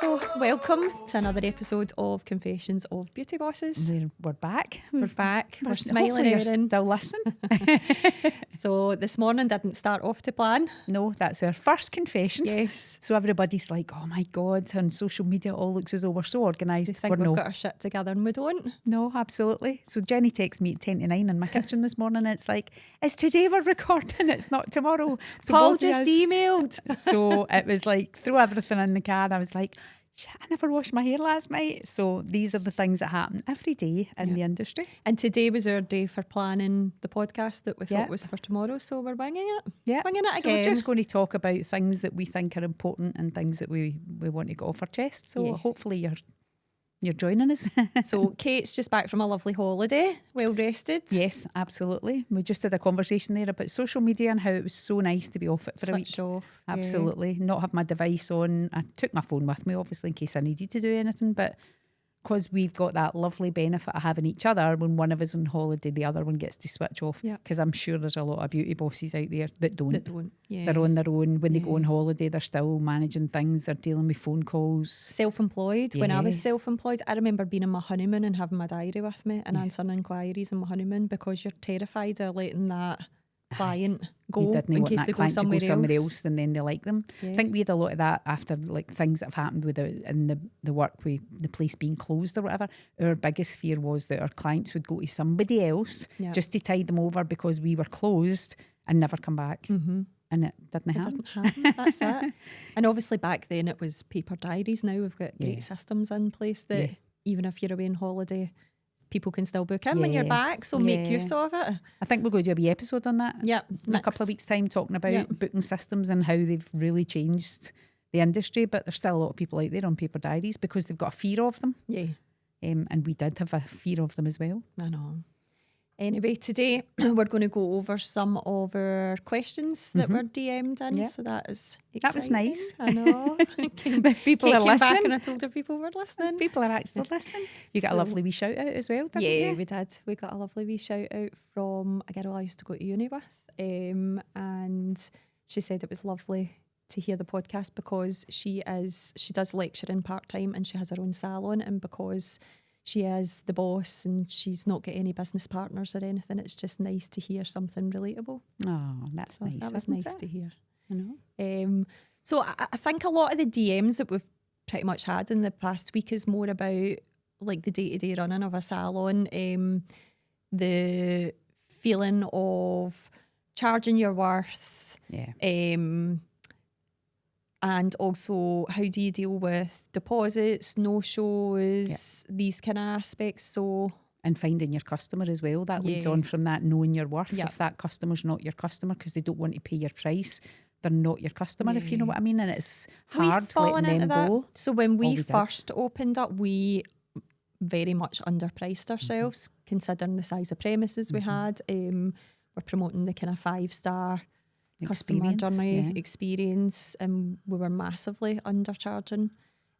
So welcome to another episode of Confessions of Beauty Bosses. We're back. We're back. We're smiling, Hopefully you're Erin. still listening. So this morning didn't start off to plan. No, that's our first confession. Yes. So everybody's like, oh my God, on social media it all looks as though we're so organised. They think We're we've no. got our shit together and we don't. No, absolutely. So Jenny texts me at 10 to 9 in my kitchen this morning. It's like, it's today we're recording, it's not tomorrow. So Paul both of just us- emailed. So it was like, throw everything in the car. I was like, shit, I never washed my hair last night. So these are the things that happen every day in the industry. And today was our day for planning the podcast that we thought Yep. was for tomorrow. So we're winging it. Yeah. Winging it So again. we're just going to talk about things that we think are important and things that we want to get off our chest. So Yeah. hopefully you're joining us. So Kate's just back from a lovely holiday, well rested. Yes, absolutely. We just had a conversation there about social media and how it was so nice to be off it for a week. Switch off. yeah. Absolutely. Not have my device on. I took my phone with me, obviously, in case I needed to do anything. But because we've got that lovely benefit of having each other, when one of us on holiday, the other one gets to switch off. Yeah. Because I'm sure there's a lot of beauty bosses out there that don't. That don't. Yeah. They're on their own. When they Yeah. go on holiday, they're still managing things. They're dealing with phone calls. Self-employed. When I was Yeah. self-employed, I remember being on my honeymoon and having my diary with me and answering inquiries on my honeymoon because you're terrified of letting that client You go didn't in want case that they go client somewhere, to go somewhere else and then they like them. Yeah. I think we had a lot of that after like things that have happened with the work with the place being closed or whatever. Our biggest fear was that our clients would go to somebody else Yeah. just to tide them over because we were closed and never come back. Mm-hmm. And it didn't It happen. didn't happen. That's it. And obviously back then it was paper diaries. Now we've got great Yeah. systems in place that Yeah. even if you're away on holiday, people can still book in when you're Yeah. back. So make Yeah. use of it. I think we're going to do a wee episode on that Yep. in a couple of weeks' time, talking about Yeah. booking systems and how they've really changed the industry. But there's still a lot of people out there on paper diaries because they've got a fear of them. Yeah. And we did have a fear of them as well. I know. Anyway, today we're going to go over some of our questions that were DM'd in. Yeah. So that is exciting. That was nice. I know. If people Kate are came back listening, and I told her people were listening. people are actually listening. You got So- a lovely wee shout out as well, didn't Yeah, you? we did. We got a lovely wee shout out from a girl I used to go to uni with. And she said it was lovely to hear the podcast because she does lecturing part-time and she has her own salon, and because she is the boss and she's not got any business partners or anything, it's just nice to hear something relatable. Oh, that's So nice. that was isn't nice it? to hear. I know. So I think a lot of the DMs that we've pretty much had in the past week is more about like the day-to-day running of a salon, the feeling of charging your worth, Yeah. and also how do you deal with deposits, no-shows, these kind of aspects. So And finding your customer as well. That leads Yeah. on from that, knowing your worth. Yep. If that customer's not your customer because they don't want to pay your price, they're not your customer, if you know Yeah. what I mean. And it's we've hard fallen letting into them that. go. So when we we did. first opened up, we very much underpriced ourselves, considering the size of premises we had. We're promoting the kind of 5-star customer Experience, journey yeah. experience, and we were massively undercharging.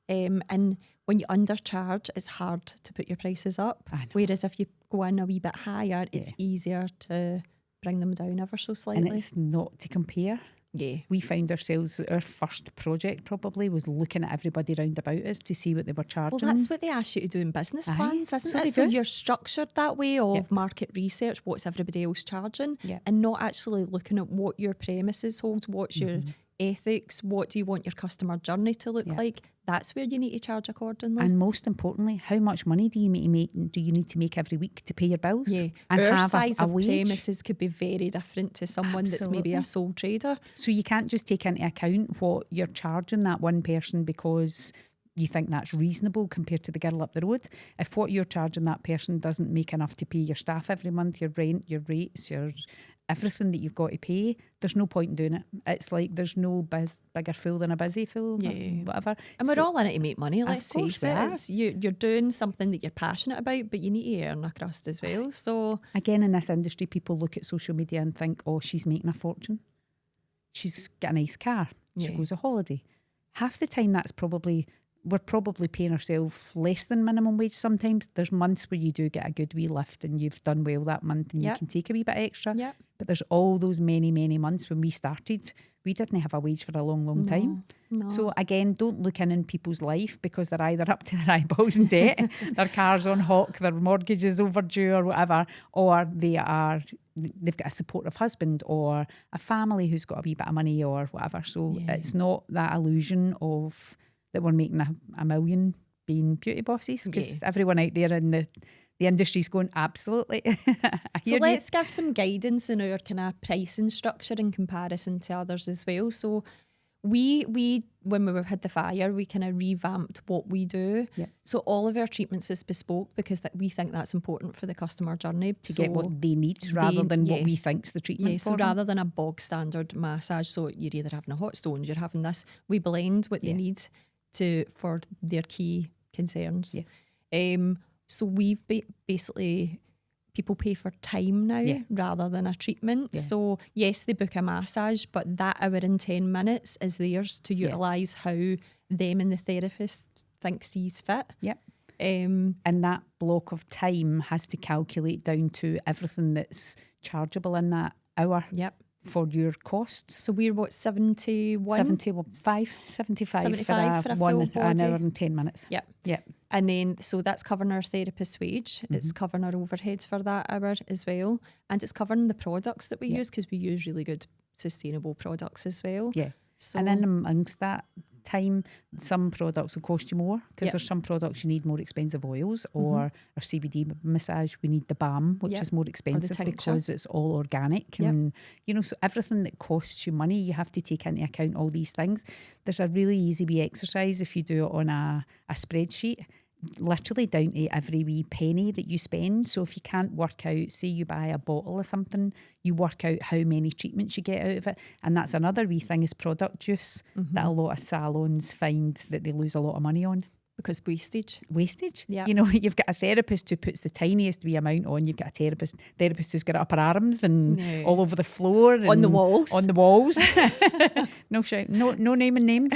And when you undercharge, it's hard to put your prices up. I know. Whereas if you go in a wee bit higher, it's Yeah. easier to bring them down ever so slightly. And it's not to compare. yeah. We found ourselves, our first project probably was looking at everybody round about us to see what they were charging. Well, that's what they ask you to do in business Aye, plans, isn't so they it? So do. you're structured that way of Yep. market research, what's everybody else charging, Yep. and not actually looking at what your premises hold, what's your Mm-hmm. ethics, what do you want your customer journey to look Yep. like. That's where you need to charge accordingly. And most importantly, how much money do you need to make every week to pay your bills? yeah, And our have size a of wage? premises could be very different to someone that's maybe a Absolutely. sole trader. So you can't just take into account what you're charging that one person because you think that's reasonable compared to the girl up the road. If what you're charging that person doesn't make enough to pay your staff every month, your rent, your rates, your everything that you've got to pay, there's no point in doing it. It's like there's no bigger fool than a busy fool, or Yeah. whatever. And we're So- all in it to make money, let's Of course face we it. are. It's, you're doing something that you're passionate about, but you need to earn a crust as well. So Again, in this industry, people look at social media and think, oh, she's making a fortune. She's got a nice car. She Yeah. goes on holiday. Half the time, that's probably we're probably paying ourselves less than minimum wage sometimes. There's months where you do get a good wee lift and you've done well that month and you can take a wee bit extra. Yep. But there's all those many, many months when we started, we didn't have a wage for a long, long time. No. So again, don't look in people's life because they're either up to their eyeballs in debt, their car's on hock, their mortgage is overdue or whatever, or they've got a supportive husband or a family who's got a wee bit of money or whatever. So it's not that illusion of that we're making a million being beauty bosses, because everyone out there in the industry's going, absolutely. So let's give some guidance on our kind of pricing structure in comparison to others as well. So we when we had the fire, we kind of revamped what we do. Yep. So all of our treatments is bespoke because we think that's important for the customer journey. To get what they need rather than what we think's the treatment for so them. rather than a bog standard massage, so you're either having a hot stones, you're having this, we blend what they need for their key concerns. So we've basically, people pay for time now rather than a treatment. So yes, they book a massage, but that hour and 10 minutes is theirs to utilise how them and the therapist think sees fit. And that block of time has to calculate down to everything that's chargeable in that hour. For your costs. So we're what, 75 for a full body. An hour and 10 minutes. And then, so that's covering our therapist's wage. It's covering our overheads for that hour as well. And it's covering the products that we use, because we use really good sustainable products as well. So, and in amongst that time, some products will cost you more because there's some products you need more expensive oils, or our CBD massage, we need the balm, which is more expensive because it's all organic. And, you know, so everything that costs you money, you have to take into account all these things. There's a really easy wee exercise if you do it on a spreadsheet, literally down to every wee penny that you spend. So if you can't work out, say you buy a bottle of something, you work out how many treatments you get out of it. And that's another wee thing, is product use that a lot of salons find that they lose a lot of money on. Because wastage. You know, you've got a therapist who puts the tiniest wee amount on. You've got a therapist who's got it up her arms and all over the floor. And on the walls. No shout. No naming names.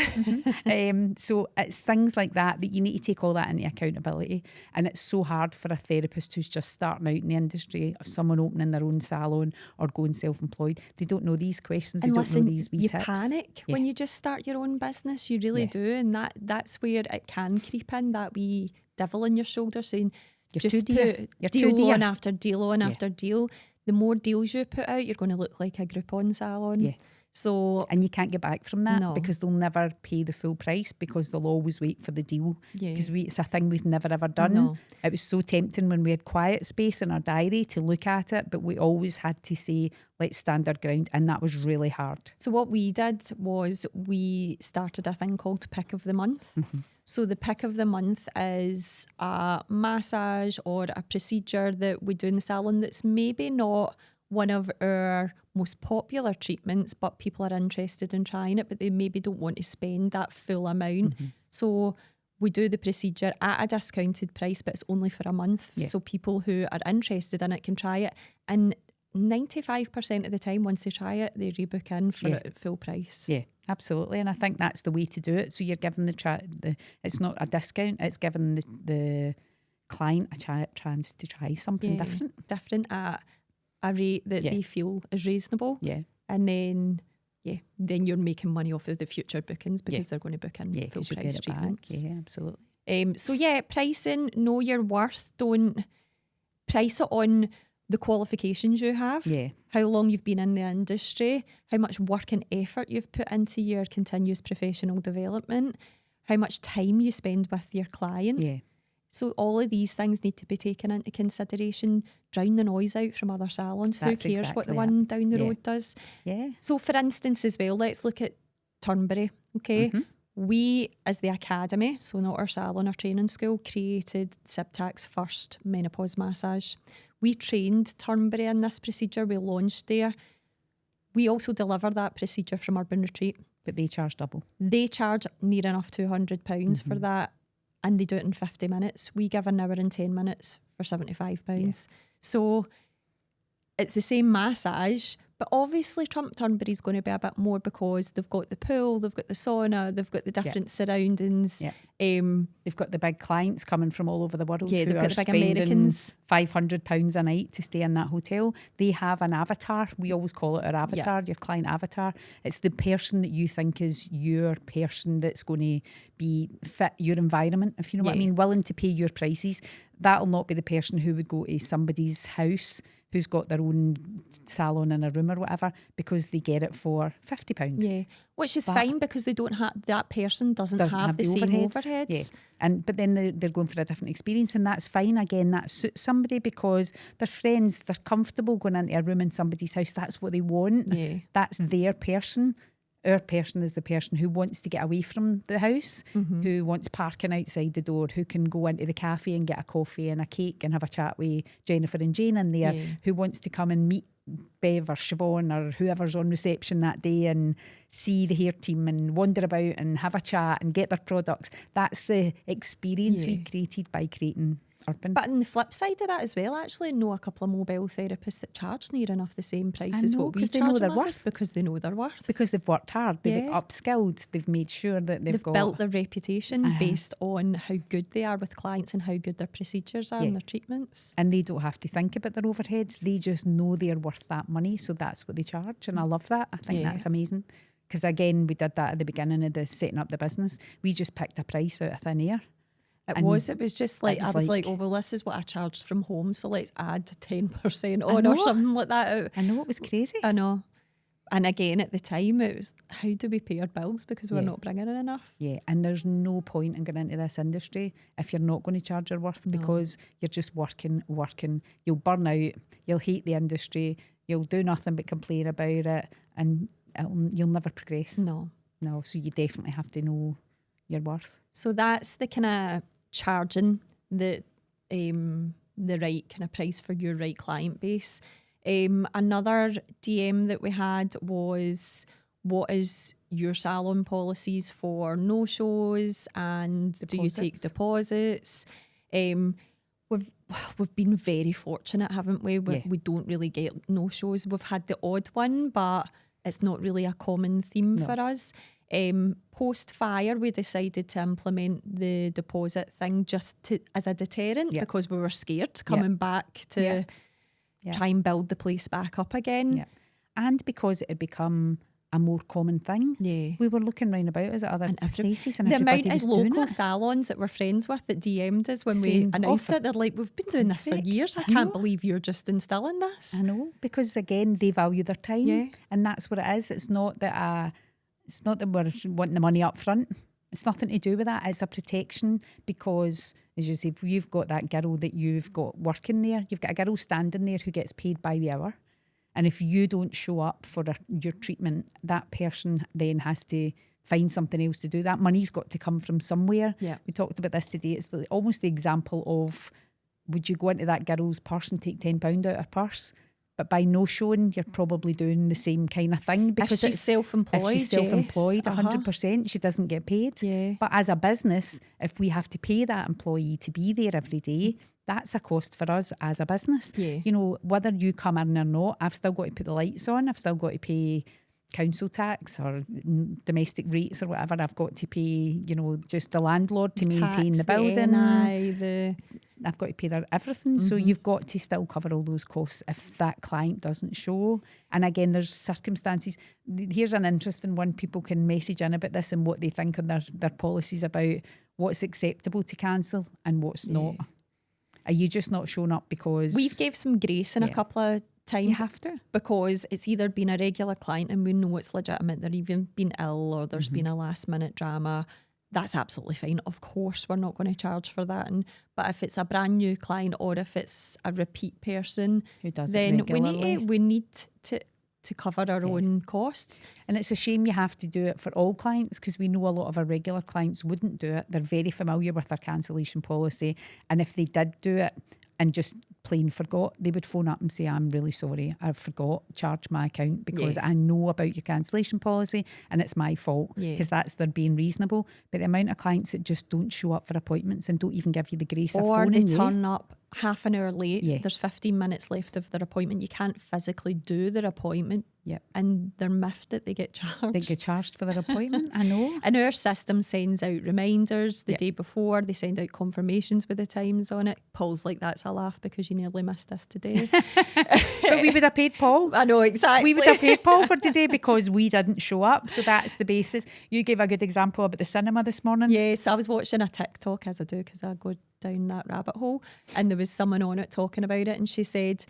So it's things like that you need to take all that into accountability. And it's so hard for a therapist who's just starting out in the industry, or someone opening their own salon or going self-employed. They don't know these questions. They don't know these wee tips. You panic when you just start your own business. You really do. And that's where it can creep in, that wee devil on your shoulder saying, you're just put deal on after deal on after deal. The more deals you put out, you're going to look like a Groupon salon. So, and you can't get back from that because they'll never pay the full price, because they'll always wait for the deal. Because it's a thing we've never ever done. It was so tempting when we had quiet space in our diary to look at it, but we always had to say, let's stand our ground, and that was really hard. So what we did was we started a thing called Pick of the Month. So the pick of the month is a massage or a procedure that we do in the salon that's maybe not one of our most popular treatments, but people are interested in trying it, but they maybe don't want to spend that full amount. So we do the procedure at a discounted price, but it's only for a month. So people who are interested in it can try it. And 95% of the time, once they try it, they rebook in for it at full price. Absolutely, and I think that's the way to do it. So you're giving it's not a discount, it's giving the client a chance to try something different at a rate that they feel is reasonable. And then you're making money off of the future bookings, because they're going to book in full price treatments. Absolutely. So pricing, know your worth. Don't price it on the qualifications you have, how long you've been in the industry, how much work and effort you've put into your continuous professional development, how much time you spend with your client. So all of these things need to be taken into consideration. Drown the noise out from other salons. Who cares what the one down the road does? So for instance as well, let's look at Turnberry, okay? We, as the academy, so not our salon or training school, created SIBTAC's first menopause massage. We trained Turnberry in this procedure. We launched there. We also deliver that procedure from Urban Retreat. But they charge double. They charge near enough £200 for that, and they do it in 50 minutes. We give an hour and 10 minutes for £75. So it's the same massage, But obviously Trump Turnberry's going to be a bit more because they've got the pool, they've got the sauna, they've got the different surroundings. Yeah. They've got the big clients coming from all over the world. Yeah, who they've got are the big spending Americans. £500 a night to stay in that hotel. They have an avatar. We always call it our avatar, your client avatar. It's the person that you think is your person that's going to be fit your environment, if you know what I mean, willing to pay your prices. That'll not be the person who would go to somebody's house who's got their own salon in a room or whatever, because they get it for £50. Yeah, which is fine because they don't have, that person doesn't have the same overheads. Yeah. But then they're going for a different experience, and that's fine. Again, that suits somebody because they're friends, they're comfortable going into a room in somebody's house. That's what they want. Yeah. That's their person. Our person is the person who wants to get away from the house, who wants parking outside the door, who can go into the cafe and get a coffee and a cake and have a chat with Jennifer and Jane in there, who wants to come and meet Bev or Siobhan or whoever's on reception that day and see the hair team and wander about and have a chat and get their products. That's the experience we created by creating Urban. But on the flip side of that as well, actually, know a couple of mobile therapists that charge near enough the same price as what we charge them because they know their worth. Because they've worked hard, they've upskilled, they've made sure that they've built their reputation based on how good they are with clients and how good their procedures are and their treatments. And they don't have to think about their overheads. They just know they're worth that money, so that's what they charge. And I love that. I think that's amazing. Because again, we did that at the beginning of the setting up the business. We just picked a price out of thin air. It was just like, I was like, oh, well, this is what I charged from home, so let's add 10% on or something like that. I know, it was crazy. I know. And again, at the time, it was, how do we pay our bills because we're not bringing in enough? Yeah, and there's no point in going into this industry if you're not going to charge your worth because you're just working. You'll burn out, you'll hate the industry, you'll do nothing but complain about it, and you'll never progress. No, so you definitely have to know your worth. So that's the kind of charging the right kind of price for your right client base. Another DM that we had was, what is your salon policies for no-shows and do you take deposits? We've been very fortunate, haven't we? We don't really get no-shows. We've had the odd one, but it's not really a common theme for us. Post-fire, we decided to implement the deposit thing just as a deterrent because we were scared coming back to try and build the place back up again. And because it had become a more common thing. We were looking round about us at other places and the everybody amount was of doing local it. salons that we're friends with that DM'd us when we announced it, they're like, we've been doing this for years. I can't believe you're just instilling this. I know, because again, they value their time and that's what it is. It's not that we're wanting the money up front. It's nothing to do with that. It's a protection because, as you say, if you've got that girl that you've got working there, you've got a girl standing there who gets paid by the hour. And if you don't show up for your treatment, that person then has to find something else to do. That money's got to come from somewhere. We talked about this today. It's almost the example of, would you go into that girl's purse and take £10 out of her purse? But by no showing, you're probably doing the same kind of thing. Because if she's self-employed, 100%, she doesn't get paid. But as a business, if we have to pay that employee to be there every day, that's a cost for us as a business. You know, whether you come in or not, I've still got to put the lights on. I've still got to pay council tax or domestic rates or whatever. I've got to pay, just the landlord to maintain the building. I've got to pay their everything. So you've got to still cover all those costs if that client doesn't show. And again, there's circumstances. Here's an interesting one. People can message in about this and what they think on their policies about what's acceptable to cancel and what's not. Are you just not showing up because... We've gave some grace in a couple of times. You have to. Because it's either been a regular client and we know it's legitimate, they're even been ill or there's been a last minute drama. That's absolutely fine. Of course, we're not going to charge for that. But if it's a brand new client or if it's a repeat person, who does then it regularly, we need to cover our own costs. And it's a shame you have to do it for all clients because we know a lot of our regular clients wouldn't do it. They're very familiar with our cancellation policy. And if they did do it and just plain forgot, they would phone up and say, I'm really sorry, I forgot, charge my account because I know about your cancellation policy and it's my fault because they're being reasonable. But the amount of clients that just don't show up for appointments and don't even give you the grace of phoning you. Or they turn up half an hour late, Yeah. there's 15 minutes left of their appointment, you can't physically do their appointment, Yep. and they're miffed that they get charged. They get charged for their appointment. I know. And our system sends out reminders the Yep. day before. They send out confirmations with the times on it. Paul's like, that's a laugh because you nearly missed us today. But we would have paid Paul. I know, exactly. We would have paid Paul for today because we didn't show up. So that's the basis. You gave a good example about the cinema this morning. Yes, I was watching a TikTok, as I do, because I go down that rabbit hole, and there was someone on it talking about it, and she said,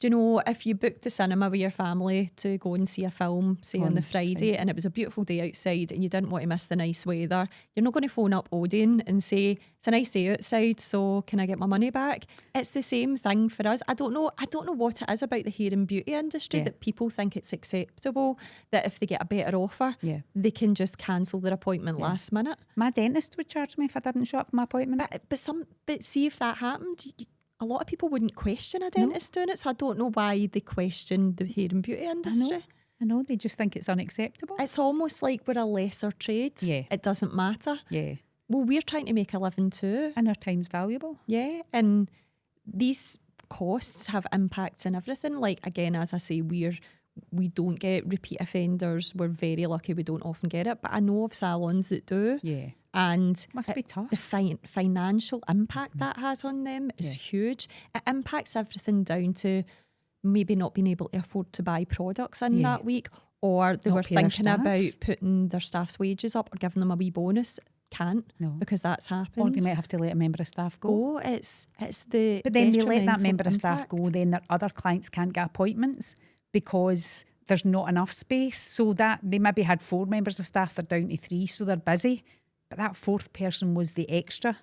do you know, if you booked the cinema with your family to go and see a film, say on the Friday, and it was a beautiful day outside and you didn't want to miss the nice weather, you're not going to phone up Odeon and say, it's a nice day outside, so can I get my money back? It's the same thing for us. I don't know what it is about the hair and beauty industry that people think it's acceptable that if they get a better offer, they can just cancel their appointment last minute. My dentist would charge me if I didn't show up for my appointment. But see, if that happened, a lot of people wouldn't question a dentist doing it, so I don't know why they question the hair and beauty industry. I know, they just think it's unacceptable. It's almost like we're a lesser trade. Yeah. It doesn't matter. Yeah. Well, we're trying to make a living too. And our time's valuable. Yeah, and these costs have impacts in everything. Like, again, as I say, we don't get repeat offenders. We're very lucky we don't often get it, but I know of salons that do. Yeah. And Must be tough. the financial impact that has on them is huge. It impacts everything down to maybe not being able to afford to buy products in that week, or they Not were pay their thinking staff. about putting their staff's wages up or giving them a wee bonus. Can't, because that's happened. Or they might have to let a member of staff go. It's the But then they let that detrimental member of staff impact. go, then their other clients can't get appointments because there's not enough space. So that they maybe had 4 members of staff, they're down to 3, so they're busy. But that 4th person was the extra.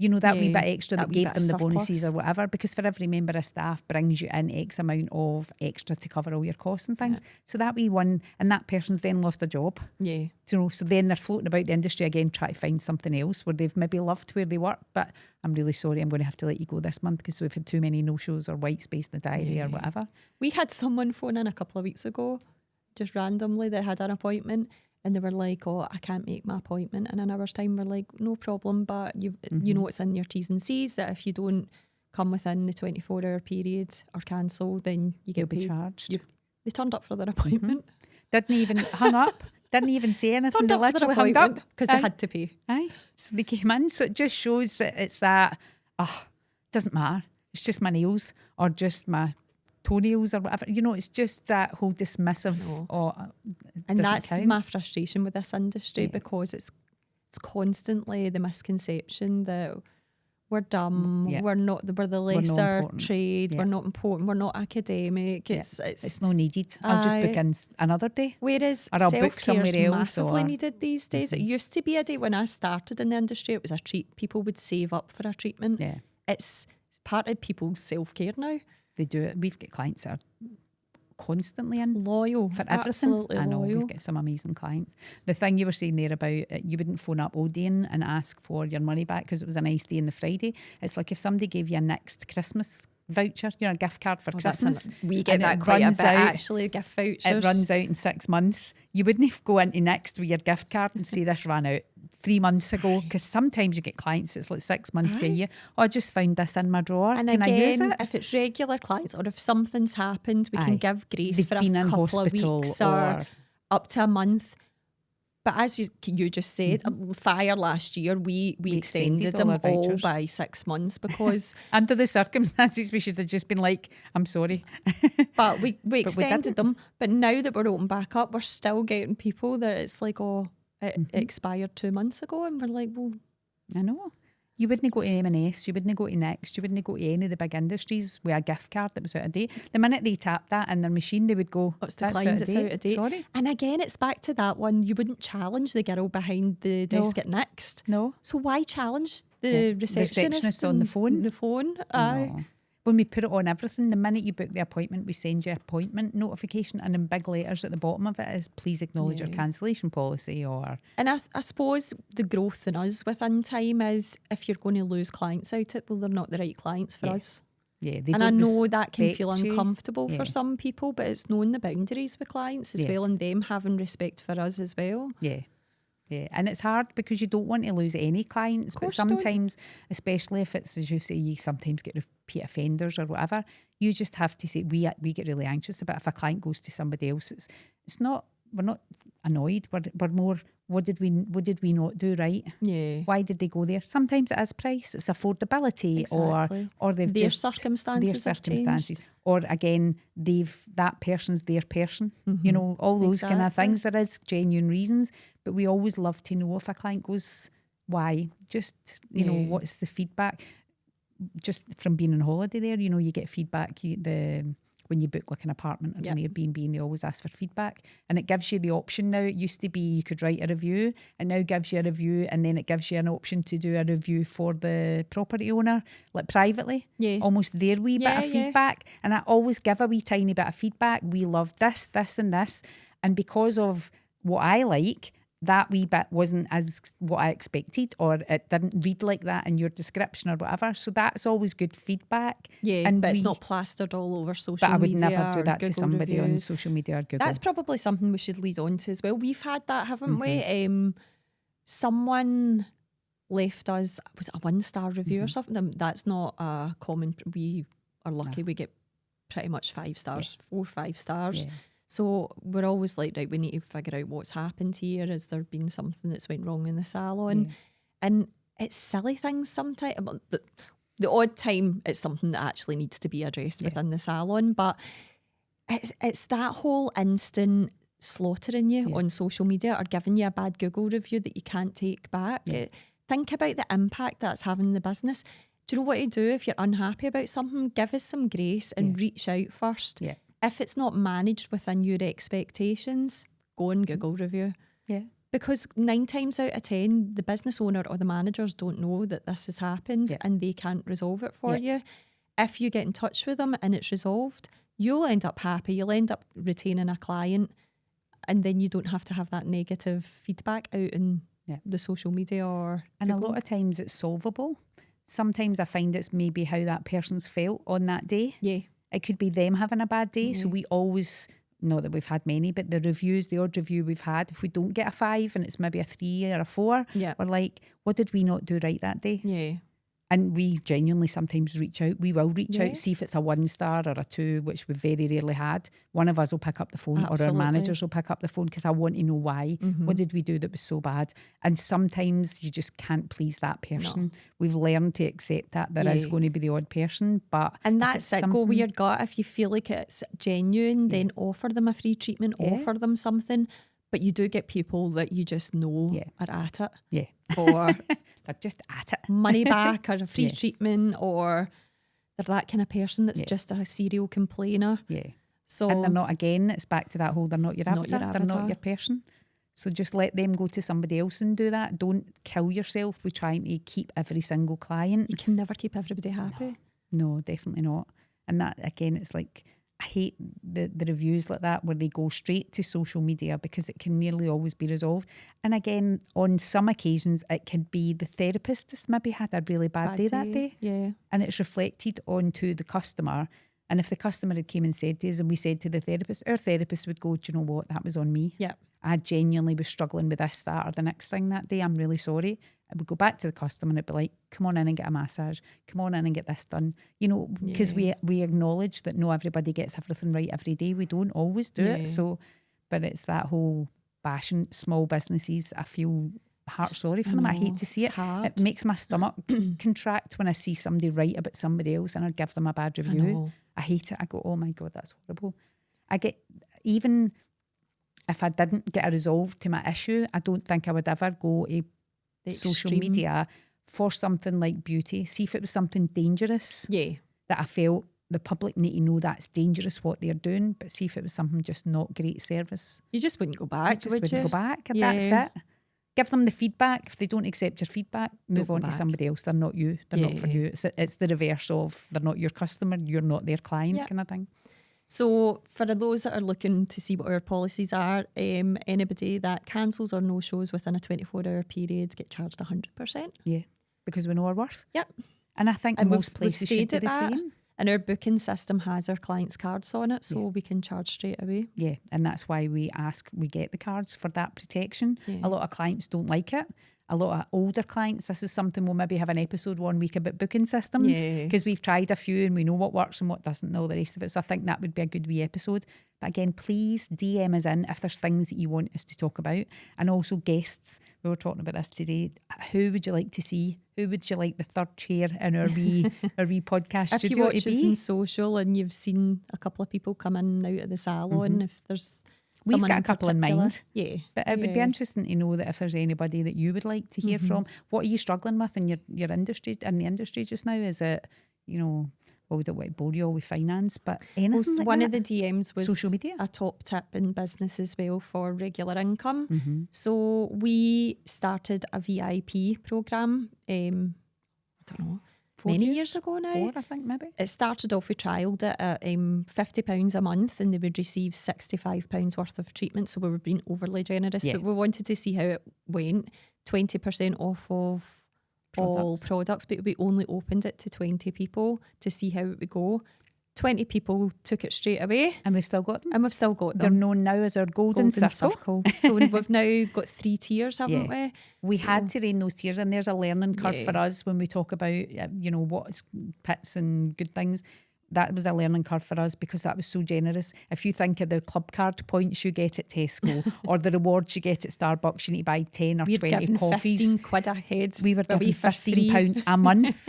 You know, that wee bit extra that wee gave bit them of the bonuses surplus. or whatever, because for every member of staff brings you in X amount of extra to cover all your costs and things. So that wee one, and that person's then lost a job. Yeah. You know, so then they're floating about the industry again, trying to find something else where they've maybe loved where they work. But I'm really sorry, I'm going to have to let you go this month because we've had too many no-shows or white space in the diary or whatever. We had someone phone in a couple of weeks ago, just randomly, they had an appointment. And they were like, oh, I can't make my appointment in an hour's time. We're like, no problem, but you know it's in your T's and C's that if you don't come within the 24-hour period or cancel, then you You'll get be paid. charged. They turned up for their appointment. Didn't even hung up, didn't even say anything. Turned They up for their literally hung up. appointment because they Aye. had to pay. Aye. So they came in. So it just shows that it's that, doesn't matter. It's just my nails or just my toenails or whatever. You know, it's just that whole dismissive. And that's count. my frustration with this industry because it's constantly the misconception that we're dumb, we're the lesser important. trade, we're not important, we're not academic. It's not needed. I'll just book in another day. Whereas Or I'll book self-care is somewhere else, massively or- needed these days. It used to be a day when I started in the industry, it was a treat. People would save up for a treatment. Yeah. It's part of people's self-care now. They do it. We've got clients that are constantly in. Loyal. For everything. Absolutely I know, loyal. we've got some amazing clients. The thing you were saying there about you wouldn't phone up Odeon and ask for your money back because it was a nice day on the Friday. It's like if somebody gave you a next Christmas voucher, you know, a gift card for Christmas. We get and that it quite a runs bit, out- actually, gift vouchers. It runs out in 6 months. You wouldn't go into next with your gift card and say this ran out 3 months ago, because sometimes you get clients it's like 6 months to a year. Oh, I just found this in my drawer. And Can I use again, it? if it's regular clients or if something's happened, we can Aye. give grace They've for a been in couple hospital of weeks or- up to a month. But as you just said, fire last year, we extended all them our all vouchers. by 6 months because Under the circumstances, we should have just been like, I'm sorry. but we we extended didn't. them. But now that we're open back up, we're still getting people that it's like, oh, it expired 2 months ago, and we're like, well, I know. You wouldn't go to M&S, you wouldn't go to Next, you wouldn't go to any of the big industries with a gift card that was out of date. The minute they tapped that in their machine, they would go, it's "That's declined, it's out of date. Sorry. And again, it's back to that one. You wouldn't challenge the girl behind the desk at Next. No. So why challenge the Yeah, receptionist on the and phone? The phone. Aye. No. When we put it on everything, the minute you book the appointment, we send you an appointment notification, and in big letters at the bottom of it is, please acknowledge your cancellation policy, or... And I suppose the growth in us within time is if you're going to lose clients out it, well, they're not the right clients for us. Yeah, they And I don't know that can feel respect you. uncomfortable Yeah. for some people, but it's knowing the boundaries with clients as Yeah. well, and them having respect for us as well. Yeah. Yeah, and it's hard because you don't want to lose any clients, but course you don't. sometimes, especially if it's, as you say, you sometimes get repeat offenders or whatever, you just have to say, we get really anxious about if a client goes to somebody else. It's not, we're not annoyed, we're more, what did we not do right? Yeah. Why did they go there? Sometimes it is price, it's affordability, Exactly. or they've Their just circumstances have changed. or again that person's their person. You know, all those kind of Exactly. things. There is genuine reasons, but we always love to know if a client goes, why? Just you know, Yeah. what's the feedback? Just from being on holiday there, you know, you get feedback. When you book like an apartment or Yep. an Airbnb, and they always ask for feedback, and it gives you the option now. It used to be you could write a review, and now gives you a review, and then it gives you an option to do a review for the property owner, like privately, Yeah. almost their wee Yeah, bit of yeah. feedback. And I always give a wee tiny bit of feedback. We love this, this, and this, and because of what I like, that wee bit wasn't as what I expected, or it didn't read like that in your description or whatever. So that's always good feedback. Yeah, And but it's we- not plastered all over social But I would media. never do or that to Google somebody on reviews. social media or Google. That's probably something we should lead on to as well. We've had that, haven't we? Mm-hmm. Someone left us, was it a 1-star review Mm-hmm. or something? That's not a common, we are lucky we get pretty much 5 stars, 4 or 5 stars. Yeah. So we're always like, right, we need to figure out what's happened here. Has there been something that's went wrong in the salon? Yeah. And it's silly things sometimes. The odd time it's something that actually needs to be addressed within the salon, but it's that whole instant slaughtering you on social media or giving you a bad Google review that you can't take back. Think about the impact that's having in the business. Do you know what to do if you're unhappy about something? Give us some grace and reach out first. Yeah. If it's not managed within your expectations, go and Google review. Yeah. Because 9 times out of 10, the business owner or the managers don't know that this has happened and they can't resolve it for you. If you get in touch with them and it's resolved, you'll end up happy. You'll end up retaining a client, and then you don't have to have that negative feedback out in the social media or And Google. a lot of times it's solvable. Sometimes I find it's maybe how that person's felt on that day. Yeah. It could be them having a bad day. So we always, not that we've had many, but the reviews, the odd review we've had, if we don't get a 5 and it's maybe a 3 or a 4, we're like, what did we not do right that day? Yeah. And we genuinely sometimes reach out. We will reach Yeah. out, see if it's a 1-star or a 2, which we've very rarely had. One of us will pick up the phone or Absolutely. our managers will pick up the phone because I want to know why. What did we do that was so bad? And sometimes you just can't please that person. We've learned to accept that there is going to be the odd person. But And if that's it's it. Go with something- your gut. If you feel like it's genuine, then offer them a free treatment, offer them something. But you do get people that you just know are at it. Yeah. Or They're just at it. money back or a free Yeah. treatment, or they're that kind of person that's just a serial complainer. Yeah. So And they're not, again, it's back to that whole, they're not your Not your avatar, they're not avatar. your person. So just let them go to somebody else and do that. Don't kill yourself with trying to keep every single client. you can never keep everybody happy. No, definitely not. And that, again, it's like, I hate the reviews like that where they go straight to social media because it can nearly always be resolved. And again, on some occasions, it could be the therapist has maybe had a really bad day that day. Yeah. And it's reflected onto the customer. And if the customer had came and said to us and we said to the therapist, our therapist would go, do you know what, that was on me. Yeah. I genuinely was struggling with this, that or the next thing that day. I'm really sorry. I would go back to the customer and it'd be like, come on in and get a massage. Come on in and get this done. You know, because we acknowledge that not everybody gets everything right every day. We don't always do it. So, but it's that whole bashing small businesses. I feel heart sorry for them. I hate to see it's it. hard. It makes my stomach contract when I see somebody write about somebody else and I give them a bad review. know. I hate it. I go, oh my God, that's horrible. I get, even if I didn't get a resolve to my issue, I don't think I would ever go to The social extreme. media for something like beauty. See if it was something dangerous Yeah. that I felt the public need to know that's dangerous what they're doing, but see if it was something just not great service. You just wouldn't go I back, just would wouldn't you? go back, and Yeah. that's it. Give them the feedback. If they don't accept your feedback, move go on to back. somebody else. They're not you. They're not for Yeah. you. It's the reverse of they're not your customer, you're not their client Yeah. kind of thing. So for those that are looking to see what our policies are, anybody that cancels or no shows within a 24-hour period get charged 100%. Yeah, because we know our worth. Yep. And I think And most we've places should stayed do at the that. same. And our booking system has our clients' cards on it, so we can charge straight away. Yeah, and that's why we get the cards for that protection. Yeah. A lot of clients don't like it. A lot of older clients, this is something we'll maybe have an episode one week about booking systems, Yeah. because we've tried a few and we know what works and what doesn't, and all the rest of it. So I think that would be a good wee episode. But again, please DM us in if there's things that you want us to talk about, and also guests. We were talking about this today. Who would you like to see? Who would you like the third chair in our wee podcast If you studio watch to us be? in social and you've seen a couple of people come in and out of the salon, if there's We've someone got a couple in particular, mind. Yeah. But it would be interesting to know that if there's anybody that you would like to hear from. What are you struggling with in your industry, in the industry just now? Is it, well, we don't want to bore you all with finance, but anything Well, like one that? of the DMs was Social media? a top tip in business as well for regular income. So we started a VIP program, I don't know, 4 many years ago now. 4, I think, maybe. It started off, we trialled it at £50 a month, and they would receive £65 worth of treatment. So we were being overly generous, Yeah. but we wanted to see how it went. 20% off of all products, but we only opened it to 20 people to see how it would go. 20 people took it straight away, And we've still got them. and we've still got They're them. known now as our golden circle. So we've now got 3 tiers, haven't we? We So- had to rein those tiers, and there's a learning curve Yeah. for us when we talk about, what's pits and good things. That was a learning curve for us because that was so generous. If you think of the club card points you get at Tesco or the rewards you get at Starbucks, you need to buy 10 or We're 20 giving coffees. 15 quid a head. We were away giving for free. £15 a month.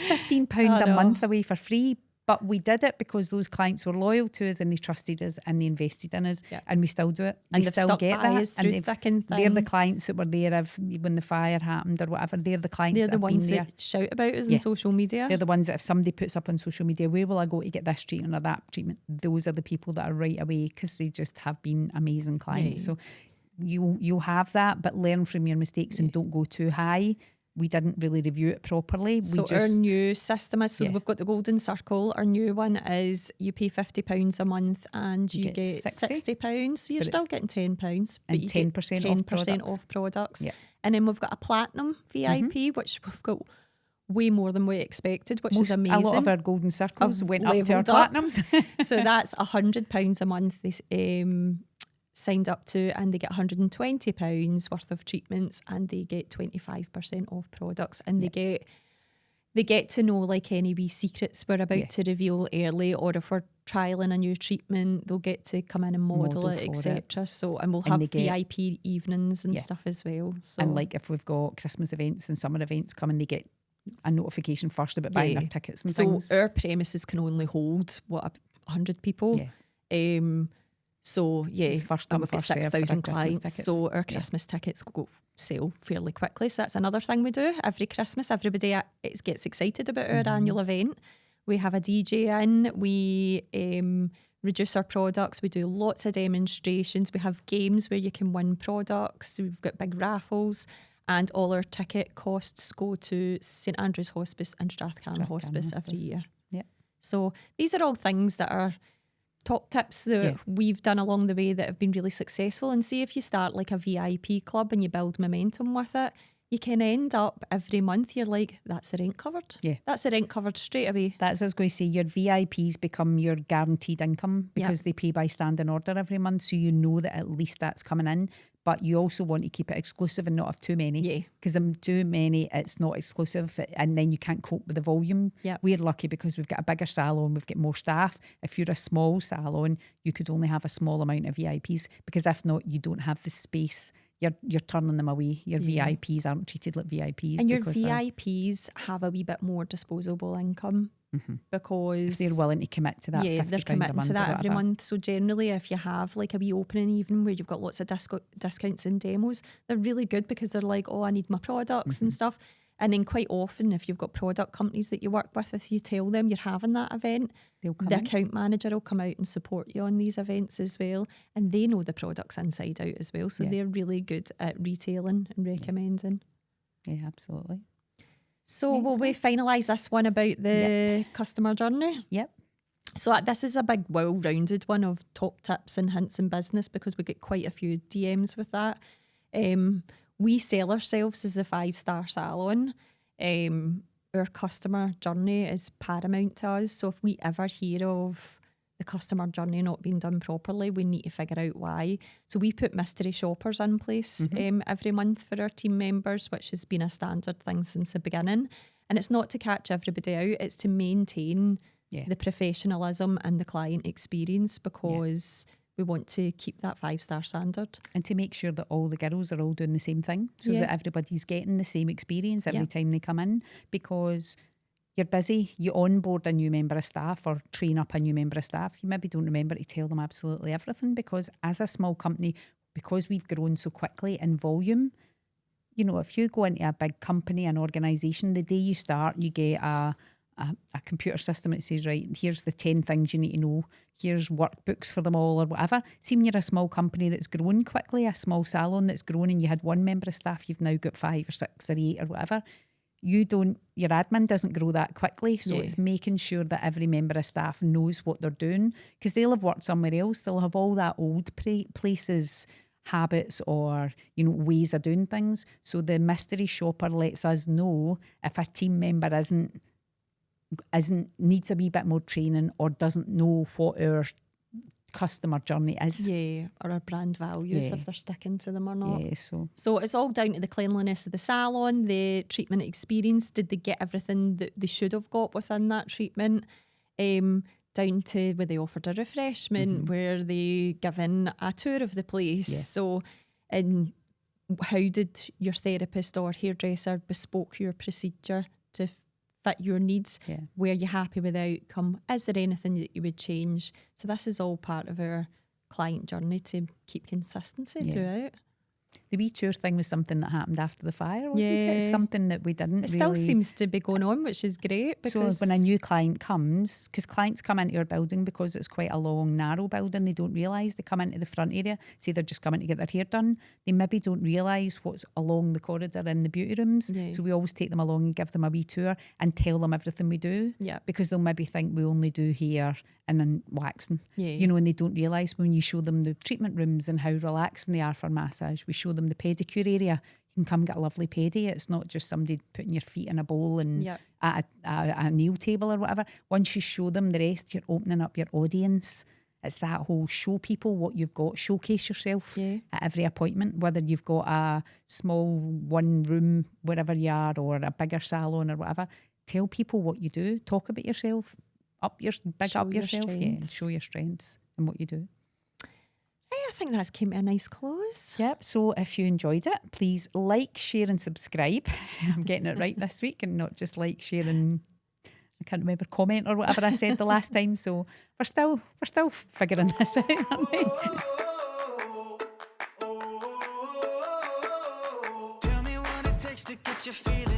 £15 I a know. month away for free. But we did it because those clients were loyal to us and they trusted us and they invested in us, Yeah. and we still do it. And We they've still stuck get by that. us through thick and They're the thin. clients that were there when the fire happened or whatever. They're the clients They're that the have ones been there. that shout about us Yeah. on social media. They're the ones that if somebody puts up on social media, where will I go to get this treatment or that treatment? Those are the people that are right away because they just have been amazing clients. Yeah. So you'll have that, but learn from your mistakes and don't go too high. We didn't really review it properly. So we our just, new system is, Yeah. we've got the golden circle. Our new one is you pay £50 a month and you get get 60. £60. So you're But still it's- getting £10, but and you 10% get off 10% products. off products. Yeah. And then we've got a platinum VIP, which we've got way more than we expected, which is amazing. A lot of our golden circles I've went up to our levelled up. platinums. So that's £100 a month they signed up to, and they get £120 worth of treatments, and they get 25% off products, and they get to know like any wee secrets we're about Yeah. to reveal early, or if we're trialing a new treatment, they'll get to come in and model Model it, for etc. So, and we'll And have they get- VIP evenings and Yeah. stuff as well. So And like if we've got Christmas events and summer events coming, they get a notification first about buying Yeah. their tickets and so things. our premises can only hold 100 people. Yeah. So yeah, It's first and come, we've got first served for our 6,000 Christmas clients. tickets. So our Yeah. Christmas tickets go sell fairly quickly. So that's another thing we do every Christmas. Everybody gets excited about our annual event. We have a DJ in. We reduce our products. We do lots of demonstrations. We have games where you can win products. We've got big raffles. And all our ticket costs go to St Andrew's Hospice and Strathcarron Hospice every Hospice. year. Yep. So these are all things that are top tips that Yeah. we've done along the way that have been really successful. And see if you start like a VIP club and you build momentum with it, you can end up every month, you're like, that's the rent covered. Yeah. That's the rent covered straight away. That's what I was going to say. Your VIPs become your guaranteed income because they pay by standing order every month. So you know that at least that's coming in. But you also want to keep it exclusive and not have too many. Yeah. Because too many, it's not exclusive and then you can't cope with the volume. Yep. We're lucky because we've got a bigger salon, we've got more staff. If you're a small salon, you could only have a small amount of VIPs because if not, you don't have the space. You're turning them away. Your VIPs aren't treated like VIPs. And your because they're- VIPs have a wee bit more disposable income because if they're willing to commit to that yeah, £50 they're a committing month to or that every whatever. month. So generally, if you have like a wee opening evening where you've got lots of discounts and demos, they're really good because they're like, oh, I need my products and stuff. And then quite often, if you've got product companies that you work with, if you tell them you're having that event, They'll come the in. account manager will come out and support you on these events as well. And they know the products inside out as well. So Yeah. they're really good at retailing and recommending. Yeah, absolutely. So will we finalise this one about the customer journey? Yep. So this is a big, well-rounded one of top tips and hints in business because we get quite a few DMs with that. We sell ourselves as a 5-star salon. our customer journey is paramount to us. So if we ever hear of the customer journey not being done properly, we need to figure out why. So we put mystery shoppers in place every month for our team members, which has been a standard thing since the beginning. And it's not to catch everybody out, it's to maintain the professionalism and the client experience, because we want to keep that 5-star standard. And to make sure that all the girls are all doing the same thing, so that everybody's getting the same experience every time they come in. Because you're busy, you onboard a new member of staff or train up a new member of staff, you maybe don't remember to tell them absolutely everything, because as a small company, because we've grown so quickly in volume, you know, if you go into a big company, an organisation, the day you start, you get a computer system that says, right, here's the 10 things you need to know, here's workbooks for them all or whatever. See, when you're a small company that's grown quickly, a small salon that's grown, and you had one member of staff, you've now got 5 or 6 or 8 or whatever. Your admin doesn't grow that quickly. So it's making sure that every member of staff knows what they're doing, because they'll have worked somewhere else. They'll have all that old places, habits, or, you know, ways of doing things. So the mystery shopper lets us know if a team member needs a wee bit more training or doesn't know what our customer journey is. Yeah, or our brand values, if they're sticking to them or not. Yeah, so it's all down to the cleanliness of the salon, the treatment experience. Did they get everything that they should have got within that treatment? Down to where they offered a refreshment, where they given a tour of the place. Yeah. So, and how did your therapist or hairdresser bespoke your procedure to fit your needs? Yeah. Were you happy with the outcome? Is there anything that you would change? So this is all part of our client journey to keep consistency throughout. The wee tour thing was something that happened after the fire, wasn't it? It's something that we didn't It still seems to be going on, which is great. Because so when a new client comes, because clients come into our building because it's quite a long, narrow building, they don't realise. They come into the front area, say they're just coming to get their hair done. They maybe don't realise what's along the corridor in the beauty rooms. Yeah. So we always take them along and give them a wee tour and tell them everything we do. Yeah. Because they'll maybe think we only do hair and then waxing. Yeah. You know, and they don't realise when you show them the treatment rooms and how relaxing they are for massage. We show them the pedicure area. You can come get a lovely pedi. It's not just somebody putting your feet in a bowl and at a nail table or whatever. Once you show them the rest, you're opening up your audience. It's that whole show people what you've got, showcase yourself at every appointment, whether you've got a small one room, wherever you are, or a bigger salon or whatever. Tell people what you do. Talk about yourself. Big up yourself, and show your strengths and what you do. I think that's came to a nice close. Yep. So if you enjoyed it, please like, share, and subscribe. I'm getting it right this week, and not just like, share, and I can't remember, comment or whatever I said the last time. So we're still figuring this out, aren't we? Tell me what it takes to get you feeling